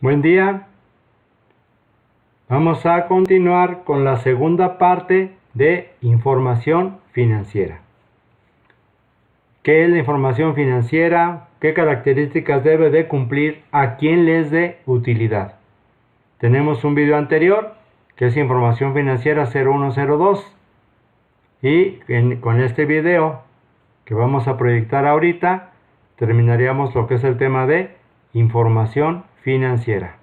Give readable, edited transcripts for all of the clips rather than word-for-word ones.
Buen día. Vamos a continuar con la segunda parte de información financiera. ¿Qué es la información financiera? ¿Qué características debe de cumplir? ¿A quién les dé utilidad? Tenemos un video anterior que es información financiera 0102 y con este video que vamos a proyectar ahorita terminaríamos lo que es el tema de información financiera.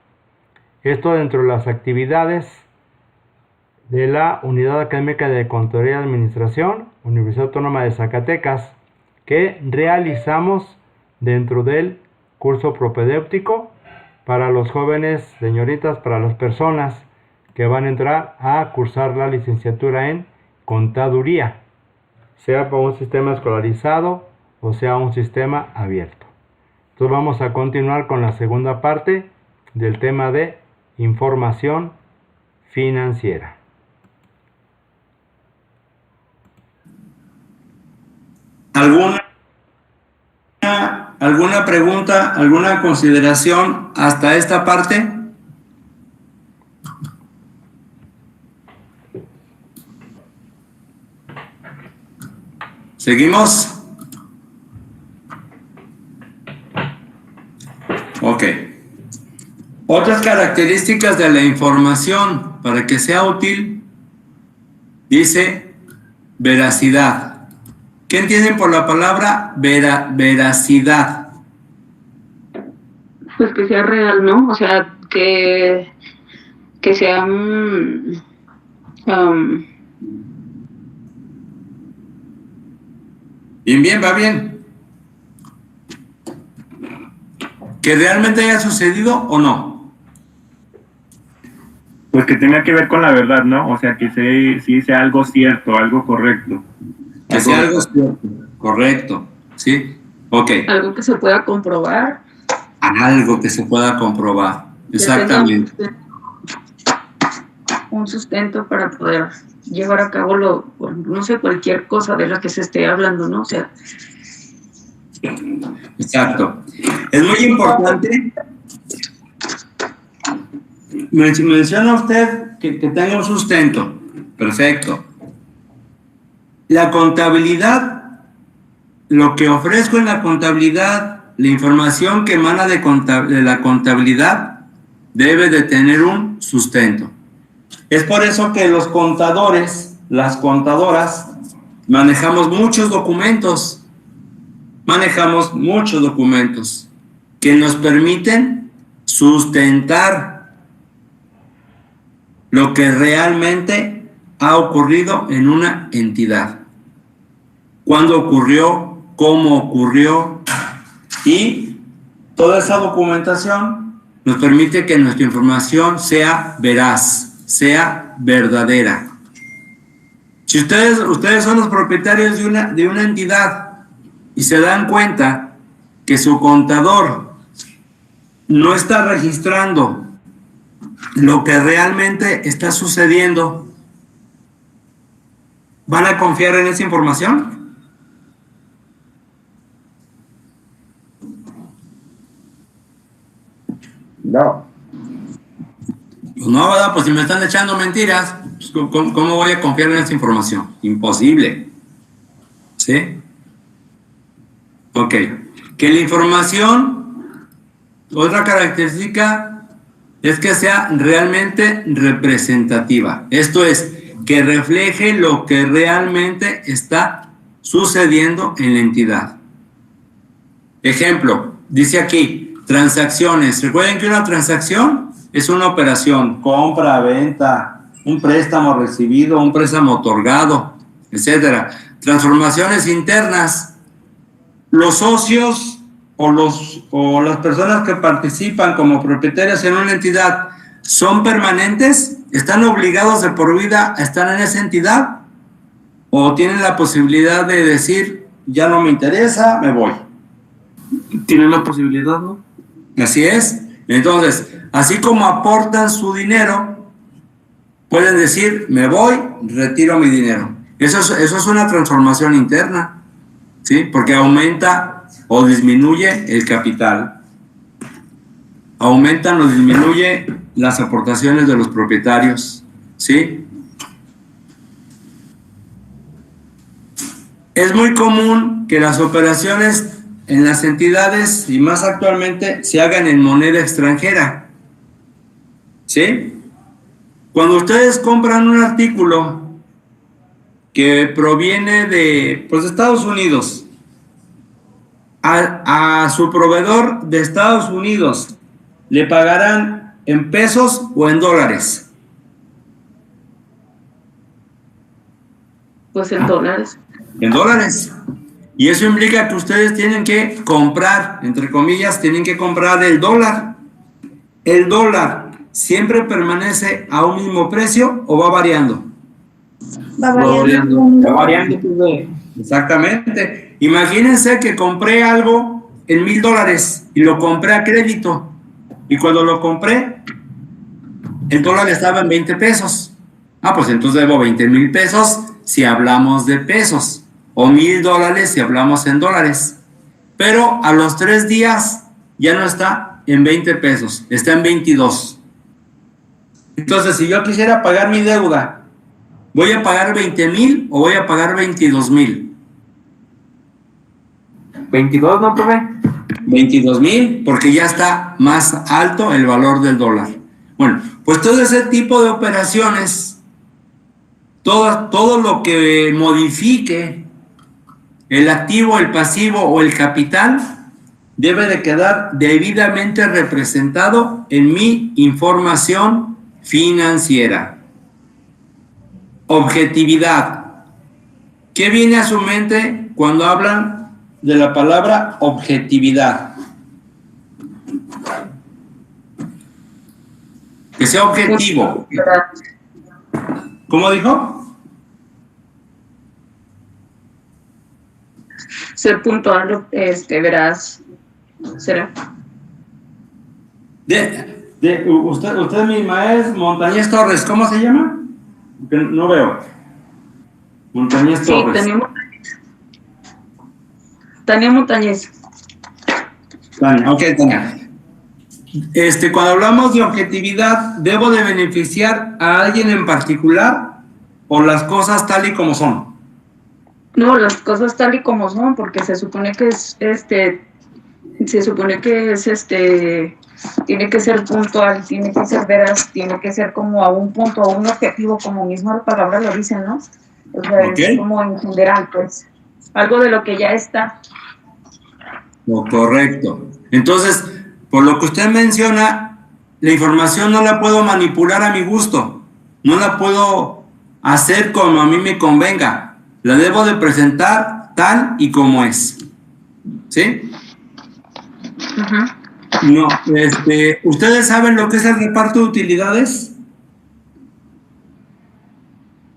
Esto dentro de las actividades de la Unidad Académica de Contaduría y Administración, Universidad Autónoma de Zacatecas, que realizamos dentro del curso propedéutico para los jóvenes, señoritas, para las personas que van a entrar a cursar la licenciatura en Contaduría, sea por un sistema escolarizado o sea un sistema abierto. Entonces vamos a continuar con la segunda parte del tema de información financiera. ¿Alguna pregunta, alguna consideración hasta esta parte? ¿Seguimos? Ok. Otras características de la información para que sea útil, dice veracidad. ¿Qué entienden por la palabra veracidad? Pues que sea real, ¿no? O sea, que sea Bien, va bien. ¿Que realmente haya sucedido o no? Pues que tenga que ver con la verdad, ¿no? O sea, que sí sea algo cierto, algo correcto. Que sea algo cierto, correcto, ¿sí? Ok. algo que se pueda comprobar. Algo que se pueda comprobar, exactamente. Un sustento para poder llevar a cabo no sé, cualquier cosa de la que se esté hablando, ¿no? O sea. Exacto. Es muy importante. Menciona usted que tenga un sustento. Perfecto. La contabilidad, lo que ofrezco en la contabilidad, la información que emana de la contabilidad debe de tener un sustento. Es por eso que los contadores, las contadoras, manejamos muchos documentos que nos permiten sustentar lo que realmente ha ocurrido en una entidad. ¿Cuándo ocurrió? ¿Cómo ocurrió? Y toda esa documentación nos permite que nuestra información sea veraz, sea verdadera. Si ustedes son los propietarios de una entidad y se dan cuenta que su contador no está registrando lo que realmente está sucediendo, ¿van a confiar en esa información? No. Pues no, ¿verdad? Pues si me están echando mentiras, pues ¿cómo voy a confiar en esa información? Imposible. ¿Sí? Ok. Que la información, otra característica es que sea realmente representativa. Esto es, que refleje lo que realmente está sucediendo en la entidad. Ejemplo, dice aquí, transacciones. Recuerden que una transacción es una operación, compra, venta, un préstamo recibido, un préstamo otorgado, etcétera. Transformaciones internas. Los socios o las personas que participan como propietarios en una entidad son permanentes. ¿Están obligados de por vida a estar en esa entidad? ¿O tienen la posibilidad de decir, ya no me interesa, me voy? Tienen la posibilidad, ¿no? Así es. Entonces, así como aportan su dinero, pueden decir, me voy, retiro mi dinero. Eso es una transformación interna, ¿sí? Porque aumenta o disminuye el capital. aumentan o disminuye las aportaciones de los propietarios, ¿sí? Es muy común que las operaciones en las entidades, y más actualmente, se hagan en moneda extranjera, ¿sí? Cuando ustedes compran un artículo que proviene de, pues, Estados Unidos, a su proveedor de Estados Unidos, ¿le pagarán en pesos o en dólares? Pues en dólares. En dólares. Y eso implica que ustedes tienen que comprar, entre comillas, tienen que comprar el dólar. ¿El dólar siempre permanece a un mismo precio o va variando? Va variando. Va variando. Exactamente. Imagínense que compré algo en $1,000 y lo compré a crédito. Y cuando lo compré, el dólar estaba en 20 pesos. Ah, pues entonces debo 20,000 pesos si hablamos de pesos, o $1,000 si hablamos en dólares. Pero a los 3 días ya no está en 20 pesos, está en 22. Entonces, si yo quisiera pagar mi deuda, ¿voy a pagar 20,000 o voy a pagar 22,000? 22, ¿no, profe? 22,000, porque ya está más alto el valor del dólar. Bueno, pues todo ese tipo de operaciones, todo lo que modifique el activo, el pasivo o el capital, debe de quedar debidamente representado en mi información financiera. Objetividad. ¿Qué viene a su mente cuando hablan de la palabra objetividad? Que sea objetivo. ¿Cómo dijo? Ser puntual, verás, será. Usted misma es Montañez Torres, ¿cómo se llama? Que no veo. Montañez Torres. Sí, Tania Montañez. Tania, ok, Tania. Cuando hablamos de objetividad, ¿debo de beneficiar a alguien en particular o las cosas tal y como son? No, las cosas tal y como son, porque se supone que tiene que ser puntual, tiene que ser veraz, tiene que ser como a un punto, a un objetivo, como mismo la palabra lo dice, ¿no? O sea, Okay. Es como en general, pues, algo de lo que ya está. Lo correcto. Entonces, por lo que usted menciona, la información no la puedo manipular a mi gusto, no la puedo hacer como a mí me convenga, la debo de presentar tal y como es. ¿Sí? Uh-huh. No, ¿ustedes saben lo que es el reparto de utilidades?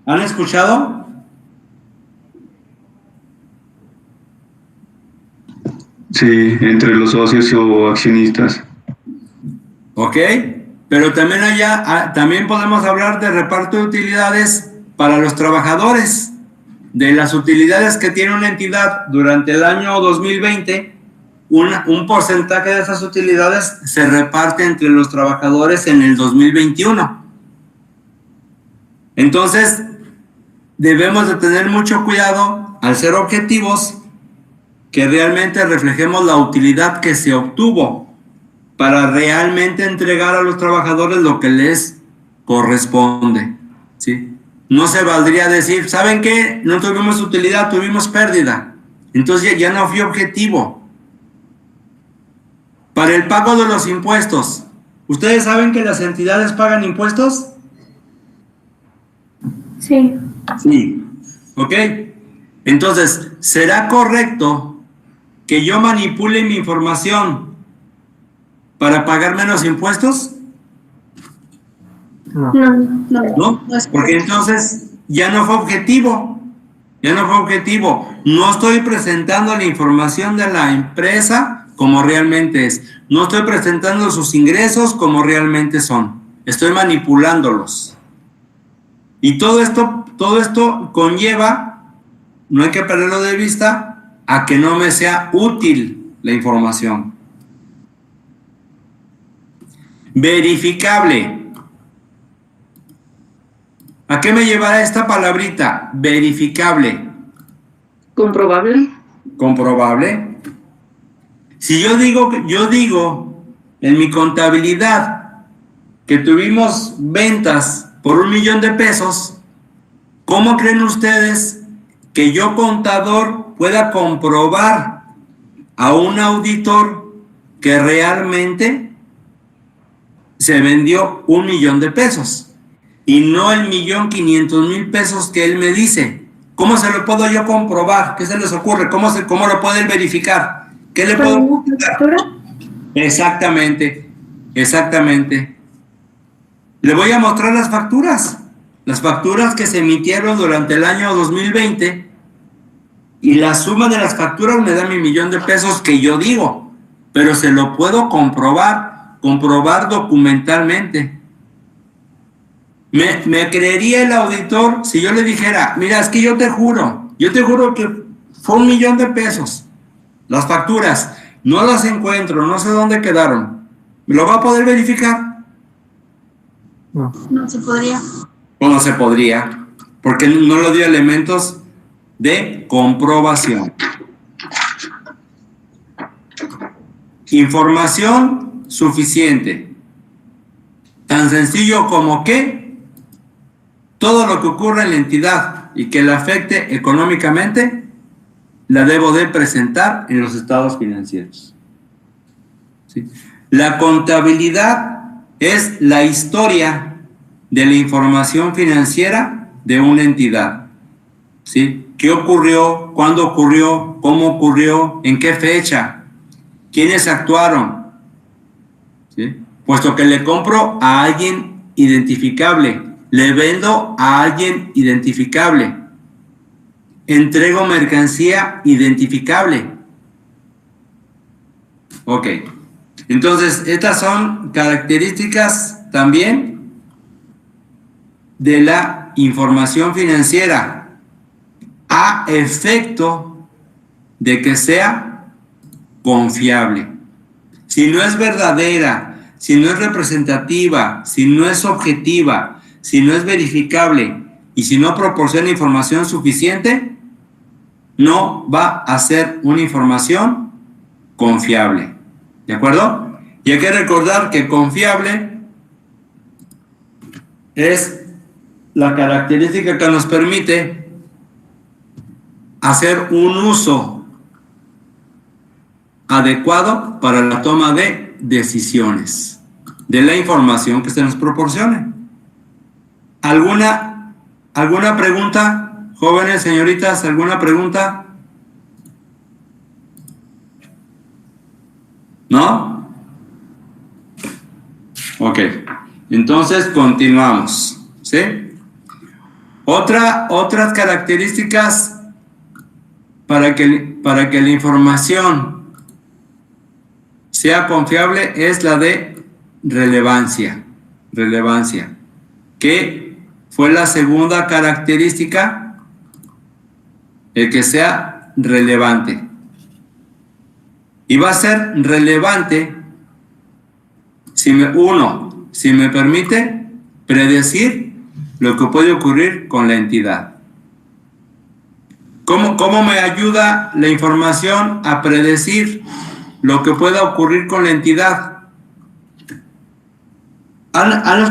¿Han escuchado? Sí, entre los socios o accionistas. Ok, pero también también podemos hablar de reparto de utilidades para los trabajadores. De las utilidades que tiene una entidad durante el año 2020, un porcentaje de esas utilidades se reparte entre los trabajadores en el 2021. Entonces, debemos de tener mucho cuidado al ser objetivos, que realmente reflejemos la utilidad que se obtuvo para realmente entregar a los trabajadores lo que les corresponde, ¿sí? No se valdría decir, ¿saben qué? No tuvimos utilidad, tuvimos pérdida. Entonces ya no fui objetivo. Para el pago de los impuestos, ¿ustedes saben que las entidades pagan impuestos? Sí. Sí. ¿Ok? Entonces, ¿será correcto que yo manipule mi información para pagar menos impuestos? No. ¿No? Porque entonces ya no fue objetivo. No estoy presentando la información de la empresa como realmente es. No estoy presentando sus ingresos como realmente son. Estoy manipulándolos. Y todo esto conlleva, no hay que perderlo de vista, a que no me sea útil la información. Verificable. ¿A qué me llevará esta palabrita? Verificable. Comprobable. Comprobable. Si yo digo en mi contabilidad que tuvimos ventas por 1 millón de pesos, ¿cómo creen ustedes que yo, contador, pueda comprobar a un auditor que realmente se vendió 1 millón de pesos y no el 1.500.000 pesos que él me dice? ¿Cómo se lo puedo yo comprobar? ¿Qué se les ocurre? ¿Cómo lo pueden verificar? ¿Qué le puedo factura? Exactamente. Le voy a mostrar las facturas que se emitieron durante el año 2020, y la suma de las facturas me da mi 1 millón de pesos que yo digo, pero se lo puedo comprobar documentalmente. ¿Me creería el auditor si yo le dijera, mira, es que yo te juro que fue 1 millón de pesos? Las facturas, no las encuentro, no sé dónde quedaron. ¿Me lo va a poder verificar? No se podría. O no se podría, porque no le dio elementos de comprobación. Información suficiente. Tan sencillo como que todo lo que ocurre en la entidad y que le afecte económicamente, la debo de presentar en los estados financieros. ¿Sí? La contabilidad es la historia de la información financiera de una entidad. ¿Sí? ¿Qué ocurrió? ¿Cuándo ocurrió? ¿Cómo ocurrió? ¿En qué fecha? ¿Quiénes actuaron? ¿Sí? Puesto que le compro a alguien identificable, le vendo a alguien identificable, entrego mercancía identificable. Ok. Entonces, estas son características también de la información financiera, a efecto de que sea confiable. Si no es verdadera, si no es representativa, si no es objetiva, si no es verificable y si no proporciona información suficiente, no va a ser una información confiable. ¿De acuerdo? Y hay que recordar que confiable es la característica que nos permite hacer un uso adecuado para la toma de decisiones de la información que se nos proporcione. ¿Alguna pregunta, jóvenes, señoritas? ¿Alguna pregunta? ¿No? Ok. Entonces continuamos. ¿Sí? Otras características para que la información sea confiable es la de relevancia, que fue la segunda característica, el que sea relevante. Y va a ser relevante si me permite predecir lo que puede ocurrir con la entidad. ¿Cómo me ayuda la información a predecir lo que pueda ocurrir con la entidad? ¿Han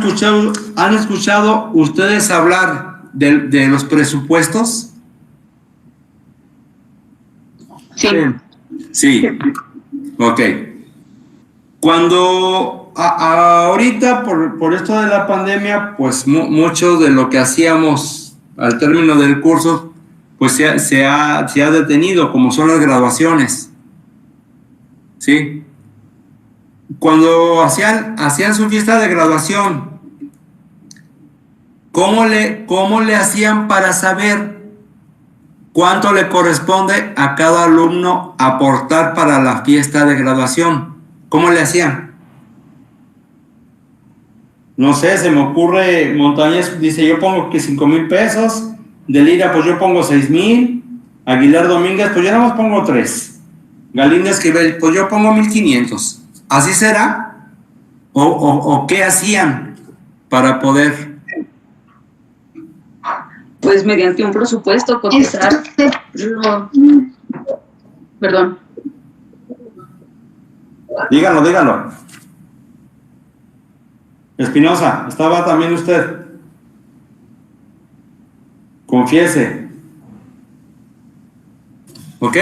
escuchado ustedes hablar de los presupuestos? Sí. Ok. Cuando ahorita por esto de la pandemia, pues mucho de lo que hacíamos al término del curso, pues se ha detenido, como son las graduaciones. ¿Sí? Cuando hacían su fiesta de graduación, ¿cómo le hacían para saber cuánto le corresponde a cada alumno aportar para la fiesta de graduación? ¿Cómo le hacían? No sé, se me ocurre, Montañez dice, yo pongo que 5,000 pesos, Delira, pues yo pongo 6,000, Aguilar Domínguez, pues yo nada más pongo 3, Galindo Esquivel, pues yo pongo 1,500. ¿Así será? o qué hacían para poder? Pues mediante un presupuesto, cotizar. Perdón. Díganlo. Espinosa, ¿estaba también usted? Confiese. ¿Ok?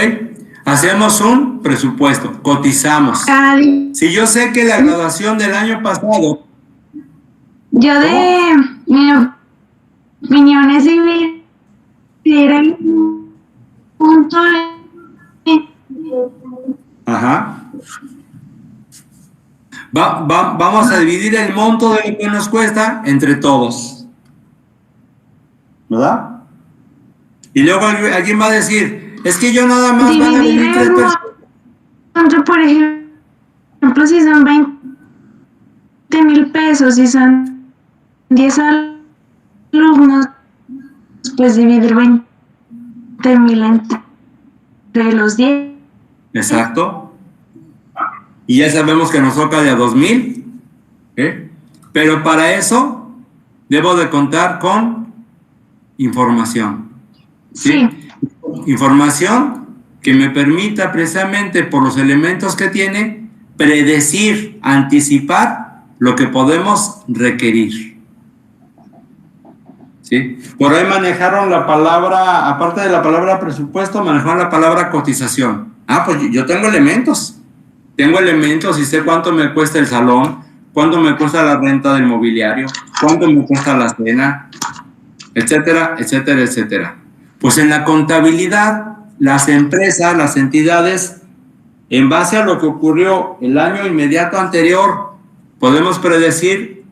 Hacemos un presupuesto, cotizamos. Si yo sé que la graduación del año pasado... Yo de mi opinión es dividir el punto Ajá. Vamos a dividir el monto de lo que nos cuesta entre todos. ¿Verdad? Y luego alguien va a decir, es que yo nada más van a venir 3 personas. Por ejemplo, si son 20,000 pesos y son 10 alumnos, pues dividir 20,000 entre los 10. Exacto. Y ya sabemos que nos toca de a 2,000. Pero para eso debo de contar con información. ¿Sí? Información que me permita precisamente por los elementos que tiene predecir, anticipar lo que podemos requerir. ¿Sí? Por ahí manejaron la palabra, aparte de la palabra presupuesto, manejaron la palabra cotización. Pues yo tengo elementos y sé cuánto me cuesta el salón, cuánto me cuesta la renta del mobiliario, cuánto me cuesta la cena, etcétera, etcétera, etcétera. Pues en la contabilidad, las empresas, las entidades, en base a lo que ocurrió el año inmediato anterior, podemos predecir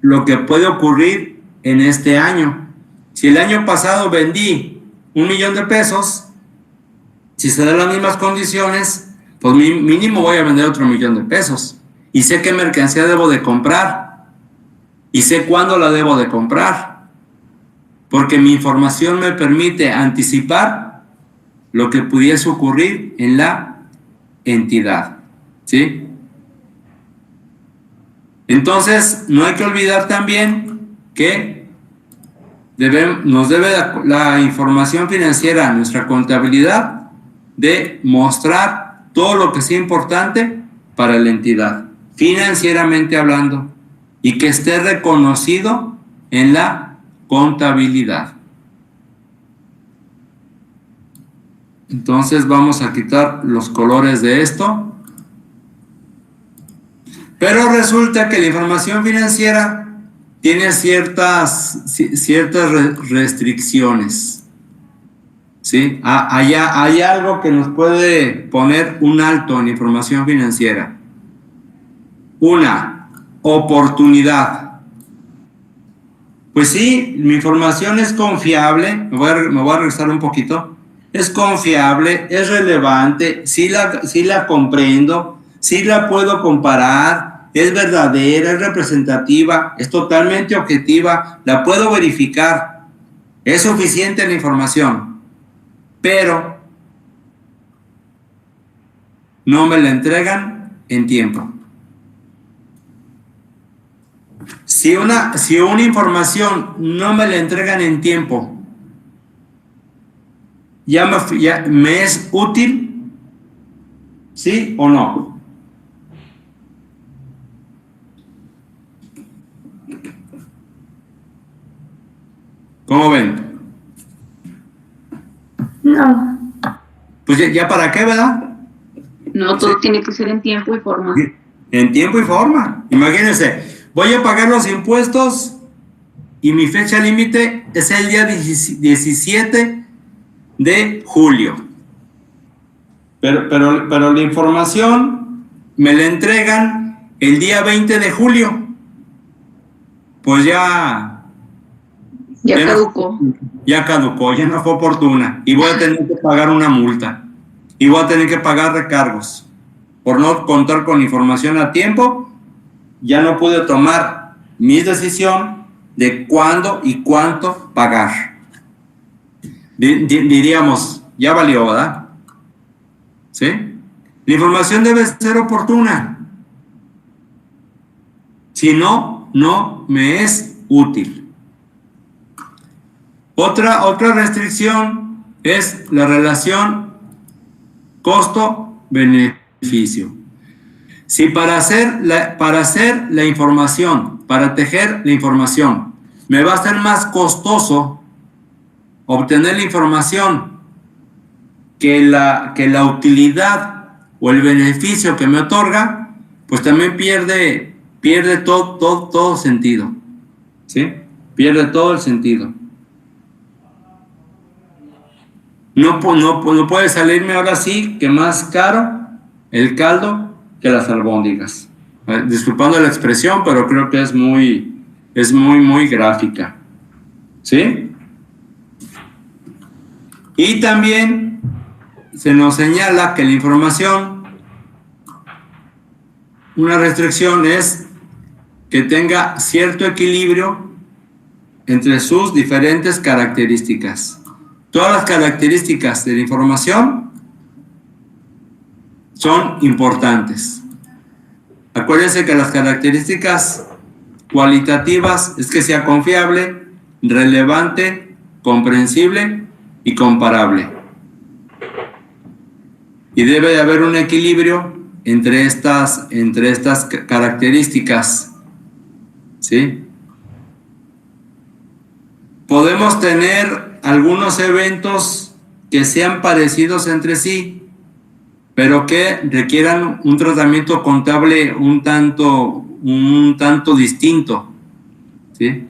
lo que puede ocurrir en este año. Si el año pasado vendí 1,000,000 de pesos, si se dan las mismas condiciones, pues mínimo voy a vender otro 1,000,000 de pesos. Y sé qué mercancía debo de comprar. Y sé cuándo la debo de comprar. Porque mi información me permite anticipar lo que pudiese ocurrir en la entidad. ¿Sí? Entonces, no hay que olvidar también que nos debe la información financiera, nuestra contabilidad, de mostrar todo lo que sea importante para la entidad, financieramente hablando, y que esté reconocido en la contabilidad. Entonces vamos a quitar los colores de esto. Pero resulta que la información financiera tiene ciertas restricciones. ¿Sí? Hay algo que nos puede poner un alto en información financiera. Una, oportunidad. Pues sí, mi información es confiable, me voy a regresar un poquito, es confiable, es relevante, sí la comprendo, sí la puedo comparar, es verdadera, es representativa, es totalmente objetiva, la puedo verificar, es suficiente la información. Pero no me la entregan en tiempo. Si una información no me la entregan en tiempo, ya me es útil, ¿sí o no? ¿Cómo ven? No. Pues ya para qué, ¿verdad? No, todo tiene que ser en tiempo y forma. En tiempo y forma. Imagínense, voy a pagar los impuestos y mi fecha límite es el día 17 de julio. Pero la información me la entregan el día 20 de julio. Pues ya caducó. Ya caducó, ya no fue oportuna. Y voy a tener que pagar una multa. Y voy a tener que pagar recargos. Por no contar con información a tiempo, ya no pude tomar mi decisión de cuándo y cuánto pagar. Diríamos, ya valió, ¿verdad? ¿Sí? La información debe ser oportuna. Si no, no me es útil. Otra restricción es la relación costo-beneficio. Si para hacer la información, para tejer la información, me va a ser más costoso obtener la información que la utilidad o el beneficio que me otorga, pues también pierde todo sentido, ¿sí? Pierde todo el sentido. No puede salirme ahora sí que más caro el caldo que las albóndigas. Disculpando la expresión, pero creo que es muy gráfica, ¿sí? Y también se nos señala que la información, una restricción es que tenga cierto equilibrio entre sus diferentes características. Todas las características de la información son importantes. Acuérdense que las características cualitativas es que sea confiable, relevante, comprensible y comparable. Y debe de haber un equilibrio entre estas características, ¿sí? Podemos tener algunos eventos que sean parecidos entre sí, pero que requieran un tratamiento contable un tanto distinto, ¿sí?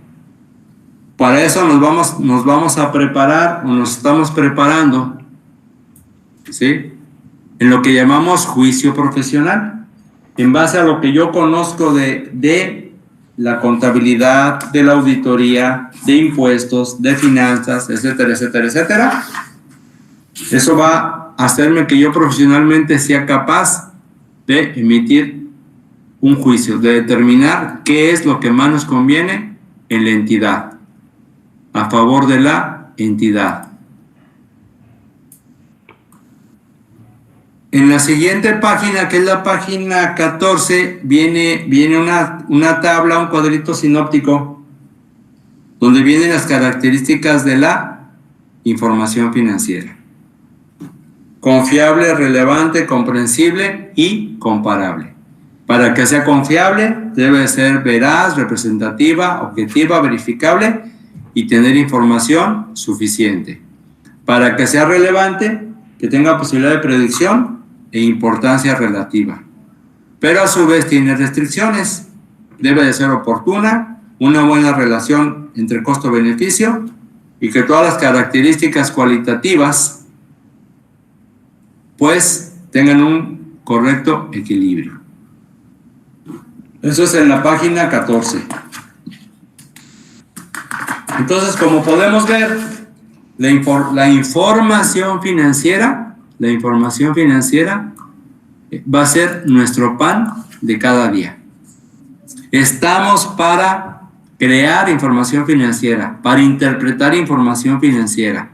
Para eso nos vamos a preparar, o nos estamos preparando, ¿sí? En lo que llamamos juicio profesional, en base a lo que yo conozco de la contabilidad, de la auditoría, de impuestos, de finanzas, etcétera, etcétera, etcétera. Eso va a hacerme que yo profesionalmente sea capaz de emitir un juicio, de determinar qué es lo que más nos conviene en la entidad, a favor de la entidad. En la siguiente página, que es la página 14, viene una tabla, un cuadrito sinóptico, donde vienen las características de la información financiera. Confiable, relevante, comprensible y comparable. Para que sea confiable, debe ser veraz, representativa, objetiva, verificable y tener información suficiente. Para que sea relevante, que tenga posibilidad de predicción e importancia relativa. Pero a su vez tiene restricciones. Debe de ser oportuna, una buena relación entre costo-beneficio y que todas las características cualitativas pues tengan un correcto equilibrio. Eso es en la página 14. Entonces, como podemos ver, la información financiera va a ser nuestro pan de cada día. Estamos para crear información financiera, para interpretar información financiera,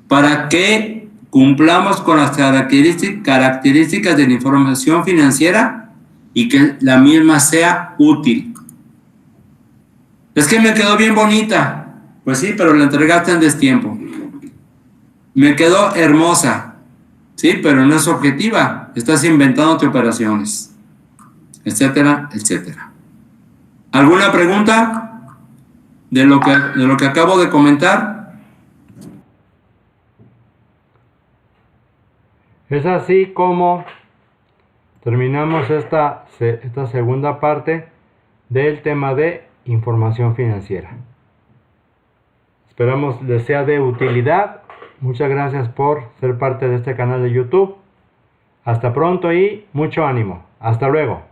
para que cumplamos con las características de la información financiera y que la misma sea útil. Es que me quedó bien bonita. Pues sí, pero la entregaste en destiempo. Me quedó hermosa. Sí, pero no es objetiva. Estás inventándote operaciones, etcétera, etcétera. ¿Alguna pregunta de lo que acabo de comentar? Es así como terminamos esta segunda parte del tema de información financiera. Esperamos les sea de utilidad. Muchas gracias por ser parte de este canal de YouTube. Hasta pronto y mucho ánimo. Hasta luego.